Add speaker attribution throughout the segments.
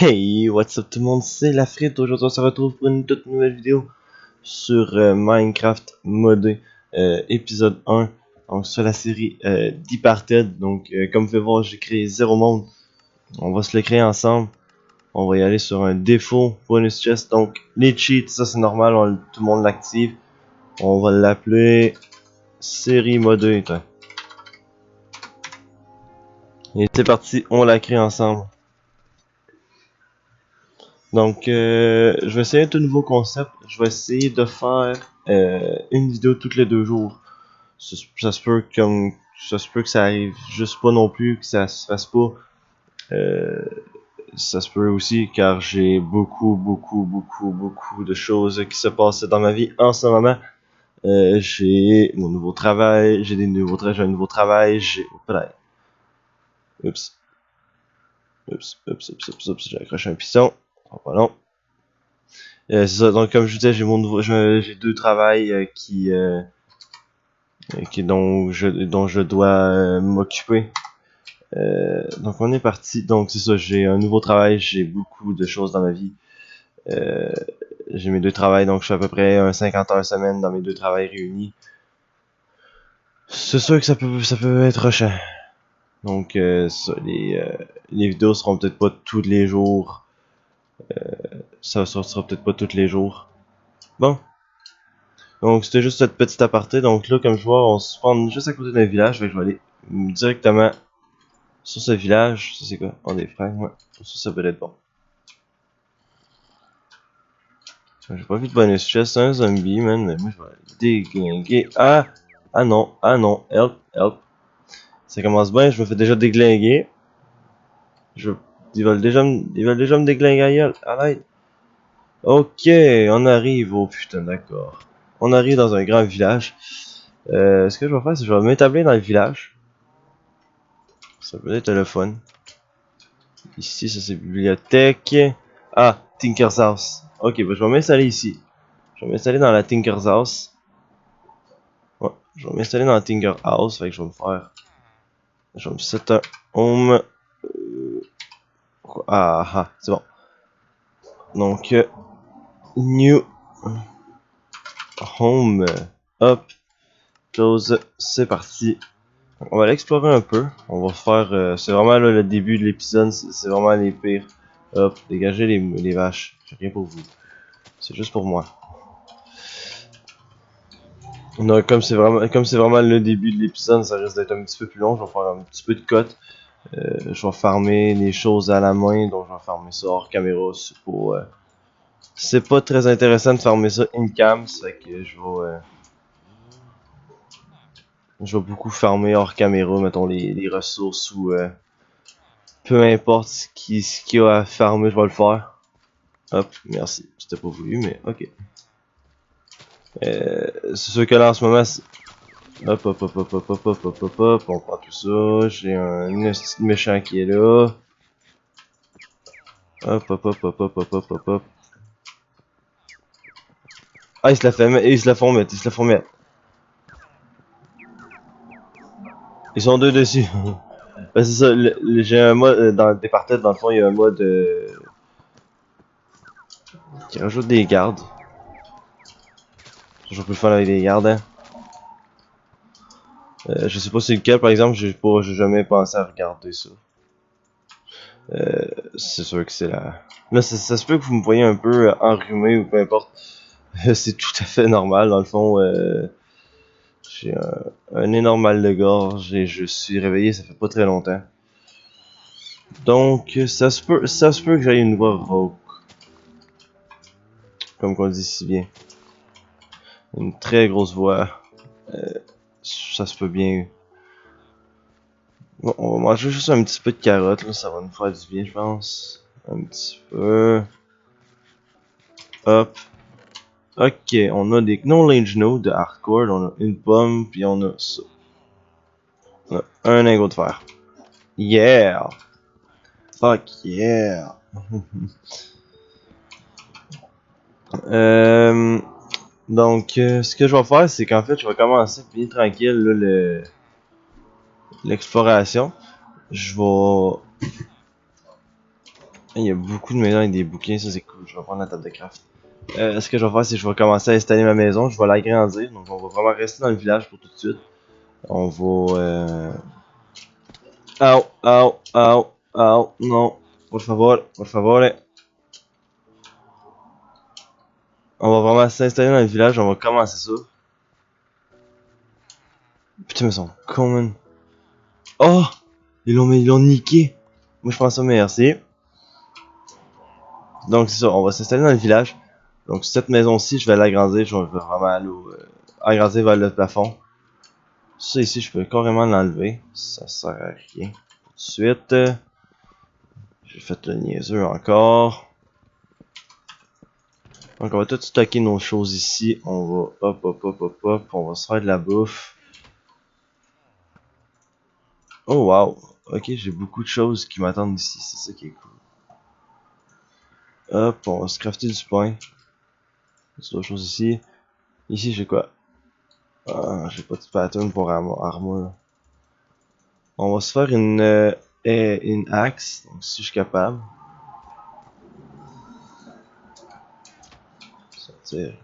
Speaker 1: Hey, what's up tout le monde, c'est la frite. Aujourd'hui on se retrouve pour une toute nouvelle vidéo sur Minecraft modé, épisode 1, donc sur la série Departed. Donc comme vous pouvez voir, j'ai créé 0 monde, on va se le créer ensemble. On va y aller sur un défaut bonus chest, donc les cheats, ça c'est normal, tout le monde l'active. On va l'appeler série modé. Et c'est parti, on la crée ensemble. Donc, je vais essayer un tout nouveau concept. Je vais essayer de faire une vidéo tous les 2 jours. Ça se peut ça se peut que ça arrive juste pas non plus, que ça se fasse pas. Euh, Ça se peut aussi car j'ai beaucoup de choses qui se passent dans ma vie en ce moment. J'ai mon nouveau travail, j'ai j'ai un nouveau travail, Oups, j'ai accroché un piston. Pas long. C'est ça, donc comme je vous disais, j'ai 2 travails dont je dois m'occuper. Donc on est parti. Donc c'est ça, j'ai un nouveau travail, j'ai beaucoup de choses dans ma vie. Euh, j'ai mes 2 travails, donc je fais à peu près 50 heures semaine dans mes 2 travails réunis. C'est sûr que ça peut être rushant. Donc les vidéos seront peut-être pas tous les jours. Ça sortira peut-être pas tous les jours. Bon. Donc c'était juste cette petite aparté. Donc là, comme je vois, on se spawn juste à côté d'un village. Fait que je vais aller directement sur ce village. Ça c'est quoi? On est frères, ouais. Ça peut être bon. J'ai pas vu de bonus chest, un zombie, man. Mais moi je vais déglinguer. Ah non, help. Ça commence bien, je me fais déjà déglinguer. Je... ils veulent déjà me déglinguer à gueule. Arrête. Ok, on arrive. Oh putain, d'accord. On arrive dans un grand village. Ce que je vais faire, c'est que je vais m'établir dans le village. Ça peut être le fun. Ici, ça c'est bibliothèque. Ah, Tinker's House. Ok, bah je vais m'installer ici. Je vais m'installer dans la Tinker's House. Ouais, je vais m'installer dans la Tinker House. Fait que je vais me faire. Je vais me set un home. C'est bon. Donc, new home. Hop, close. C'est parti. On va l'explorer un peu. On va faire. C'est vraiment là, le début de l'épisode. C'est vraiment les pires. Hop, dégagez les vaches. J'ai rien pour vous. C'est juste pour moi. Non, comme c'est vraiment le début de l'épisode, ça risque d'être un petit peu plus long. Je vais faire un petit peu de cut. Je vais farmer les choses à la main, donc je vais farmer ça hors caméra. C'est pas très intéressant de farmer ça in cam, ça fait que je vais beaucoup farmer hors caméra, mettons les ressources ou peu importe ce qu'il y a à farmer, je vais le faire. Hop, merci. C'était pas voulu, mais ok. C'est sûr que là en ce moment, hop, on prend tout ça. J'ai un petit méchant qui est là. Hop. Ah, ils se la font mettre. Ils sont 2 dessus. Ben, c'est ça, j'ai un mode, dans le département, dans le fond, il y a un mode qui rajoute des gardes. Toujours plus fun avec des gardes, hein. Je sais pas c'est lequel, par exemple, j'ai jamais pensé à regarder ça. C'est sûr que c'est la... Là, ça se peut que vous me voyez un peu enrhumé ou peu importe. C'est tout à fait normal, dans le fond. J'ai un énorme mal de gorge et je suis réveillé, ça fait pas très longtemps. Donc, ça se peut que j'aille une voix rauque. Comme qu'on dit si bien. Une très grosse voix. Ça se peut bien. Bon, on va manger juste un petit peu de carottes, là, ça va nous faire du bien, je pense. Un petit peu. Hop. Ok, on a des knowledge nodes de hardcore, on a une pomme, puis on a ça. On a un lingot de fer. Yeah! Fuck yeah! euh, donc, ce que je vais faire, c'est qu'en fait, je vais commencer bien tranquille là, l'exploration. Je vais Il y a beaucoup de maisons avec des bouquins, ça c'est cool. Je vais prendre la table de craft. Ce que je vais faire, c'est que je vais commencer à installer ma maison. Je vais l'agrandir. Donc, on va vraiment rester dans le village pour tout de suite. On va. Au, au, au, au, non. Por favor, por favor. On va vraiment s'installer dans le village. On va commencer ça. Putain, mais ils sont cons, man. Oh! Ils l'ont niqué. Moi, je pense ça, merci. Donc, c'est ça. On va s'installer dans le village. Donc, cette maison-ci, je vais l'agrandir. Je vais vraiment aller agrandir vers le plafond. Ça ici, je peux carrément l'enlever. Ça sert à rien. Tout de suite. J'ai fait le niaiseux encore. Donc on va tout stocker nos choses ici. On va hop hop hop hop hop. On va se faire de la bouffe. Oh wow. Ok, j'ai beaucoup de choses qui m'attendent ici. C'est ça qui est cool. Hop, on va se crafter du pain. C'est d'autres choses ici. Ici j'ai quoi? Ah, j'ai pas de pattern pour armure. On va se faire une axe. Donc si je suis capable. Sortir.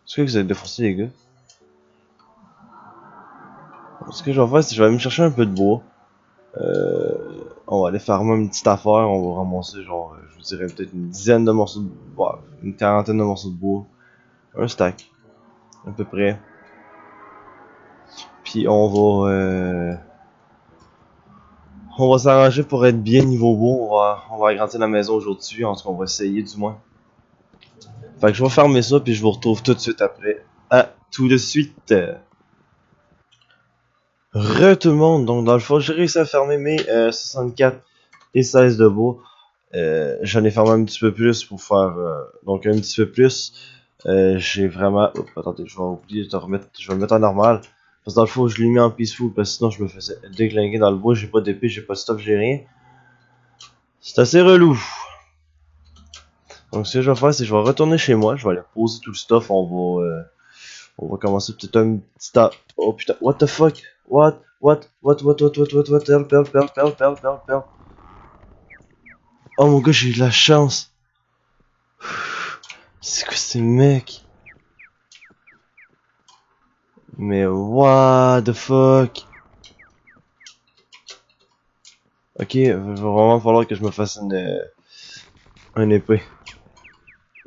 Speaker 1: Est-ce que vous avez défoncé les gars? Ce que je vais faire, c'est que je vais aller me chercher un peu de bois. On va aller farmer une petite affaire. On va ramasser genre, je vous dirais peut-être une dizaine de morceaux de bois. Une quarantaine de morceaux de bois. Un stack. À peu près. Puis on va s'arranger pour être bien niveau bois. On va agrandir la maison aujourd'hui. En tout cas, on va essayer du moins. Fait que je vais fermer ça. Puis je vous retrouve tout de suite après. À tout de suite. Tout le monde, donc dans le fond j'ai réussi à fermer mes 64 et 16 de bois. J'en ai fermé un petit peu plus pour faire donc un petit peu plus. J'ai vraiment. Oups, attendez, je vais oublier de remettre. Je vais le mettre en normal. Parce que dans le fond je l'ai mis en peaceful parce que sinon je me faisais déglinguer dans le bois, j'ai pas d'épée, j'ai pas de stuff, j'ai rien. C'est assez relou. Donc ce que je vais faire c'est que je vais retourner chez moi, je vais aller poser tout le stuff, on va commencer peut-être un petit temps. Oh putain, what the fuck? What? Help. Oh mon gars, j'ai eu de la chance. C'est quoi ces mecs? Mais what the fuck? Ok, il va vraiment falloir que je me fasse une épée.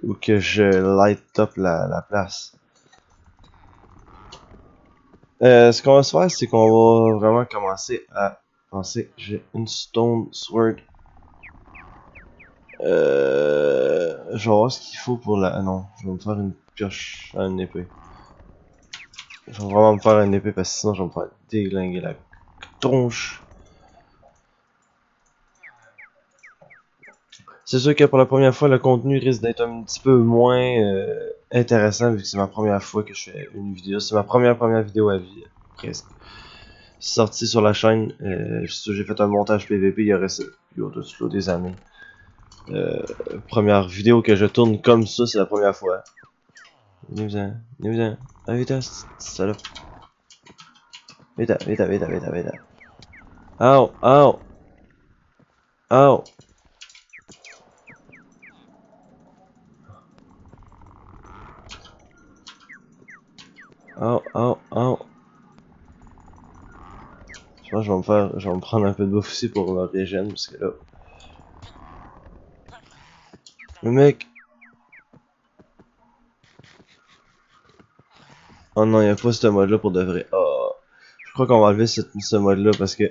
Speaker 1: Ou que je light up la place. Ce qu'on va se faire, c'est qu'on va vraiment commencer à penser. J'ai une stone sword. Je vais voir ce qu'il faut pour la. Ah non, je vais me faire une pioche à une épée. Je vais vraiment me faire une épée parce que sinon je vais me faire déglinguer la tronche. C'est sûr que pour la première fois, le contenu risque d'être un petit peu moins intéressant vu que c'est ma première fois que je fais une vidéo. C'est ma première vidéo à vie, presque. Sortie sur la chaîne. J'ai fait un montage PVP il y aurait des années. Première vidéo que je tourne comme ça, c'est la première fois. Venez-vous-en. Ah, vite, salope. Vite. Ow. Ow. Ow. Je pense que je vais me prendre un peu de bouffe aussi pour me régénérer parce que là. Le mec. Oh non, il n'y a pas ce mode là pour de vrai. Oh. Je crois qu'on va enlever ce mode là parce que.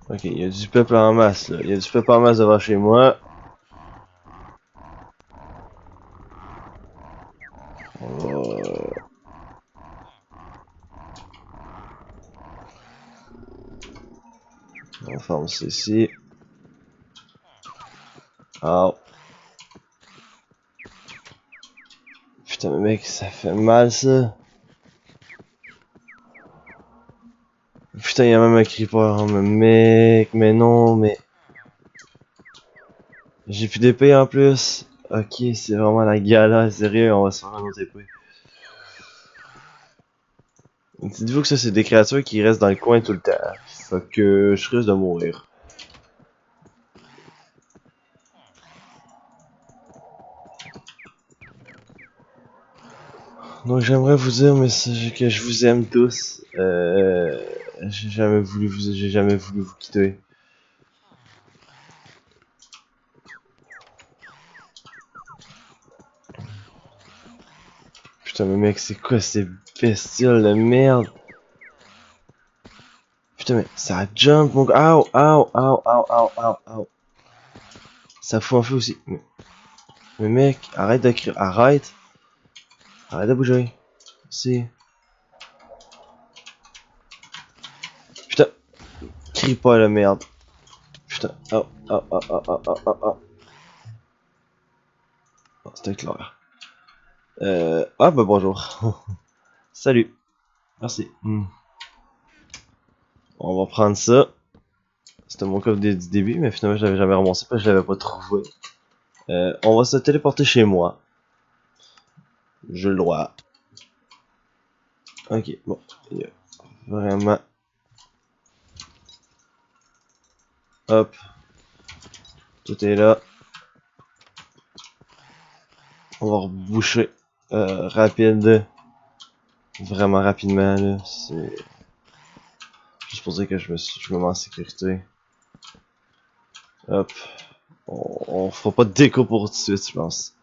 Speaker 1: Ok, il y a du peuple en masse là. Il y a du peuple en masse devant chez moi. On va fermer ça ici. Oh. Putain, mais mec, ça fait mal ça. Putain, il y a même un creeper. Mais mec, mais non, mais. J'ai plus d'épée en plus. Ok, c'est vraiment la galère, sérieux, on va se faire un autre épée. Dites-vous que ça, c'est des créatures qui restent dans le coin tout le temps. Fait que je risque de mourir. Donc j'aimerais vous dire mais que je vous aime tous. J'ai jamais voulu vous quitter. Putain mais mec, c'est quoi ces bestioles de merde? Putain mais ça jump mon gars. Ow. Ça fout un feu aussi. Mais mec, arrête de crier. Arrête de bouger. Si. Putain, crie pas la merde. Putain, oh. Oh, c'était clair. Ah bah bonjour. Salut. Merci. On va prendre ça. C'était mon coffre du début, mais finalement je l'avais jamais ramassé parce que je l'avais pas trouvé. On va se téléporter chez moi. J'ai le droit. Ok, bon. Vraiment. Hop. Tout est là. On va reboucher. Rapide. Vraiment rapidement, là. C'est juste pour dire que je me mets en sécurité. Hop. On fera pas de déco pour tout de suite, je pense.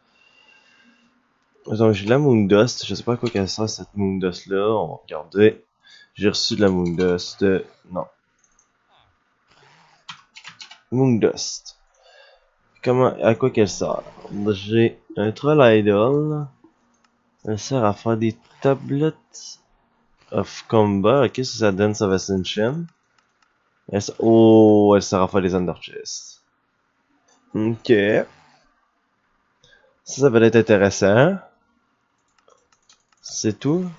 Speaker 1: Donc j'ai de la Moondust. Je sais pas à quoi qu'elle sert cette Moondust là. On va regarder. J'ai reçu de la Moondust. Non. Moondust. À quoi qu'elle sert? J'ai un Troll Idol. Elle sert à faire des tablettes of combat. Ok, ça Dance of Ascension. Elle sert à faire des Under Chest. Ok. Ça va être intéressant. C'est tout.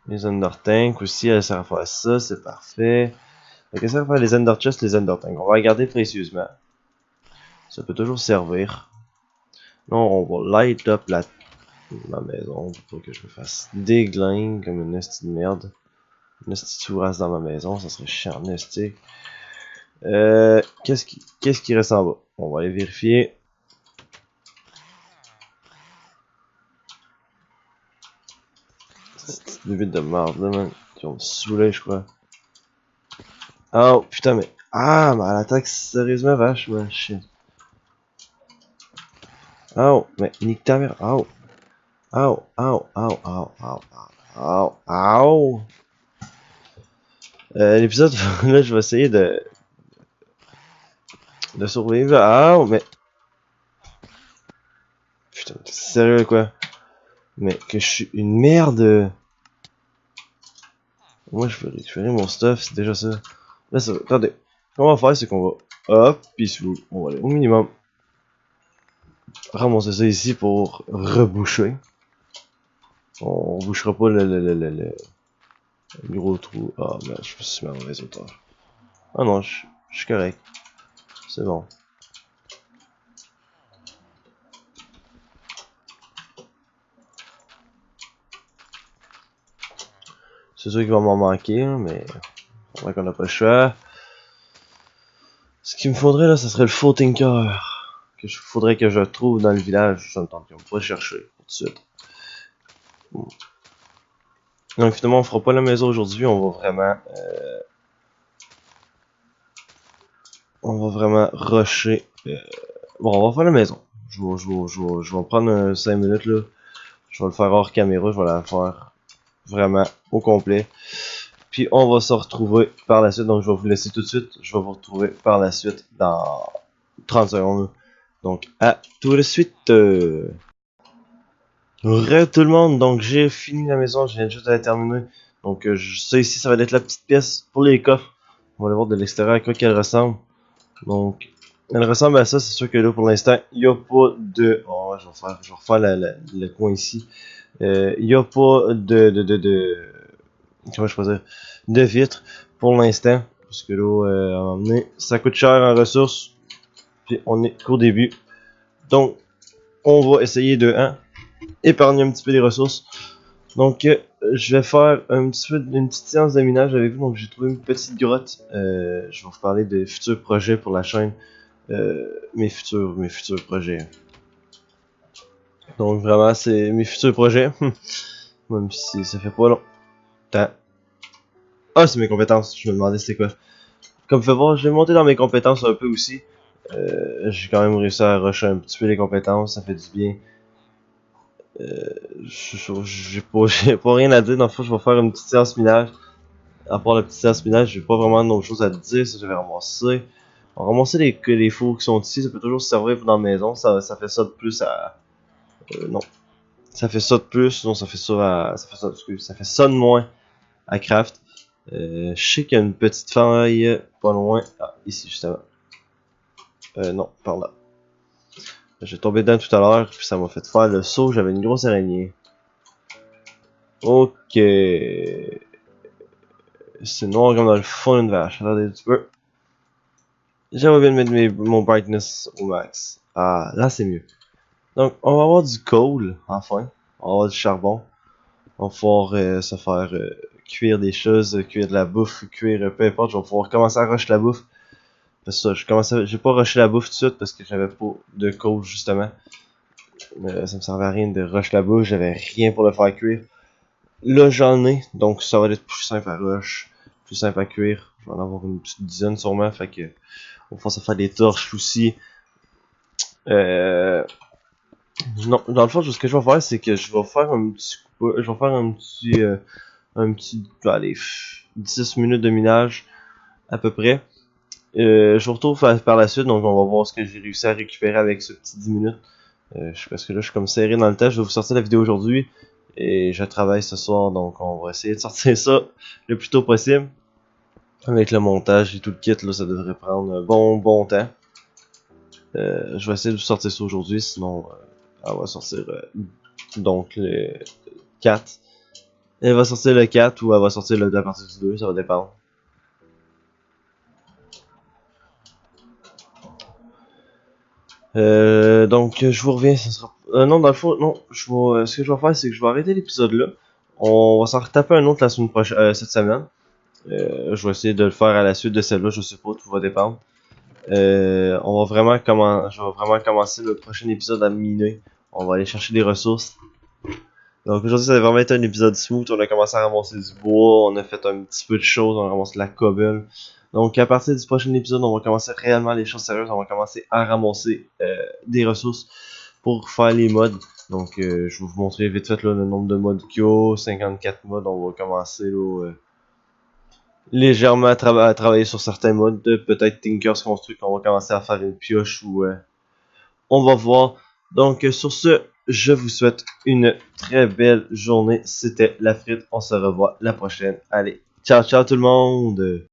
Speaker 1: Les Under Tank aussi, elle sert à faire ça, c'est parfait. Elle sert à faire les Under Chest, les Under Tank. On va regarder précieusement. Ça peut toujours servir. Non, on va light up ma maison pour pas que je me fasse déglingue comme une esti de merde. Une esti de sourasse dans ma maison, ça serait chiant, esti. Qu'est-ce qui reste en bas? On va aller vérifier. Cette petite bébite de merde là, man. Qui vont me saouler, je crois. Oh, putain, mais. Ah, mais elle attaque sérieusement vachement, shit. Oh, mais nique ta mère. Oh. L'épisode, là, je vais essayer de survivre. Oh, mais. Putain, t'es sérieux, quoi? Mais que je suis une merde. Moi, je veux récupérer mon stuff, c'est déjà ça. Là, ça va. Attendez. Ce qu'on va faire, c'est qu'on va. Hop, peaceful. On va aller au minimum. Ramasser ça ici pour reboucher. On bouchera pas le gros trou. Ah, mais je me suis mis à mauvaise hauteur. Ah non, je suis correct. C'est bon. C'est sûr qu'il va m'en manquer, mais faudrait qu'on n'a pas le choix. Ce qu'il me faudrait là, ça serait le faux Tinker. Faudrait que je trouve dans le village. Ça me tente, on va pas le chercher tout de suite. Donc finalement, on fera pas la maison aujourd'hui, on va vraiment rusher. Bon, on va faire la maison. Je vais prendre 5 minutes là. Je vais le faire hors caméra, je vais la faire vraiment au complet. Puis on va se retrouver par la suite. Donc je vais vous laisser tout de suite. Je vais vous retrouver par la suite dans 30 secondes. Donc à tout de suite. Re tout le monde. Donc j'ai fini la maison. Je viens juste de la terminer. Donc ça ici, ça va être la petite pièce pour les coffres. On va aller voir de l'extérieur à quoi qu'elle ressemble. Donc elle ressemble à ça. C'est sûr que là pour l'instant, il n'y a pas de... Oh, je vais refaire le coin ici. Il n'y a pas comment je peux dire, de vitres pour l'instant, parce que là, à un moment donné, ça coûte cher en ressources, puis on est qu'au début. Donc, on va essayer de épargner un petit peu les ressources Donc, je vais faire un petit peu une petite séance de minage avec vous. Donc, j'ai trouvé une petite grotte. Je vais vous parler de futurs projets pour la chaîne. Mes futurs projets. Donc, vraiment, c'est mes futurs projets. Même si ça fait pas longtemps. Ah, c'est mes compétences. Je me demandais c'était quoi. Comme vous pouvez voir, j'ai monté dans mes compétences un peu aussi. J'ai quand même réussi à rusher un petit peu les compétences. Ça fait du bien. J'ai pas rien à dire. Dans le fond, je vais faire une petite séance minage. À part la petite séance minage, j'ai pas vraiment d'autres choses à te dire. Ça, je vais ramasser. On va ramasser les fours qui sont ici. Ça peut toujours servir dans la maison. Ça fait ça de plus à. Non. Ça fait ça de plus. Non, ça fait ça à. Ça fait ça, excuse, ça fait ça de moins à craft. Je sais qu'il y a une petite faille pas loin. Ah, ici justement. Non, par là. J'ai tombé dedans tout à l'heure, puis ça m'a fait faire le saut. J'avais une grosse araignée. Ok. C'est noir comme dans le fond d'une vache. Attendez un petit peu. J'aimerais bien mettre mon brightness au max. Ah, là c'est mieux. Donc, on va avoir du coal, enfin. On va avoir du charbon. On va pouvoir se faire cuire des choses, cuire de la bouffe, cuire peu importe. Je vais pouvoir commencer à rusher la bouffe. Parce que ça, j'ai pas rushé la bouffe tout de suite parce que j'avais pas de coal justement. Ça me servait à rien de rusher la bouffe, j'avais rien pour le faire cuire. Là j'en ai, donc ça va être plus simple à rush, plus simple à cuire. Je vais en avoir une petite dizaine sûrement, fait que on va faire des torches aussi. Euh, non, dans le fond, ce que je vais faire, c'est que je vais faire je vais faire allez, 10 minutes de minage à peu près. Je vous retrouve par la suite, donc on va voir ce que j'ai réussi à récupérer avec ce petit 10 minutes. Parce que là, je suis comme serré dans le temps. Je vais vous sortir la vidéo aujourd'hui. Et je travaille ce soir, donc on va essayer de sortir ça le plus tôt possible. Avec le montage et tout le kit, là, ça devrait prendre un bon temps. Je vais essayer de vous sortir ça aujourd'hui, sinon elle va sortir donc le 4. Elle va sortir le 4 ou elle va sortir le 2 à partir du 2, ça va dépendre. Donc je vous reviens, ça sera. Non, dans le fond, non, ce que je vais faire, c'est que je vais arrêter l'épisode là. On va s'en retaper un autre la semaine prochaine, cette semaine. Je vais essayer de le faire à la suite de celle-là, je sais pas, tout va dépendre. Je vais vraiment commencer le prochain épisode à miner. On va aller chercher des ressources. Donc aujourd'hui, ça va vraiment être un épisode smooth. On a commencé à ramasser du bois, on a fait un petit peu de choses, on a ramassé de la cobble. Donc à partir du prochain épisode, on va commencer réellement les choses sérieuses. On va commencer à ramasser des ressources pour faire les mods. Donc je vais vous montrer vite fait là, le nombre de mods qu'il y a. 54 mods, on va commencer là, légèrement à travailler sur certains mods. Peut-être Tinker's Construct, on va commencer à faire une pioche ou on va voir. Donc sur ce, je vous souhaite une très belle journée. C'était La Frite. On se revoit la prochaine. Allez, ciao ciao tout le monde!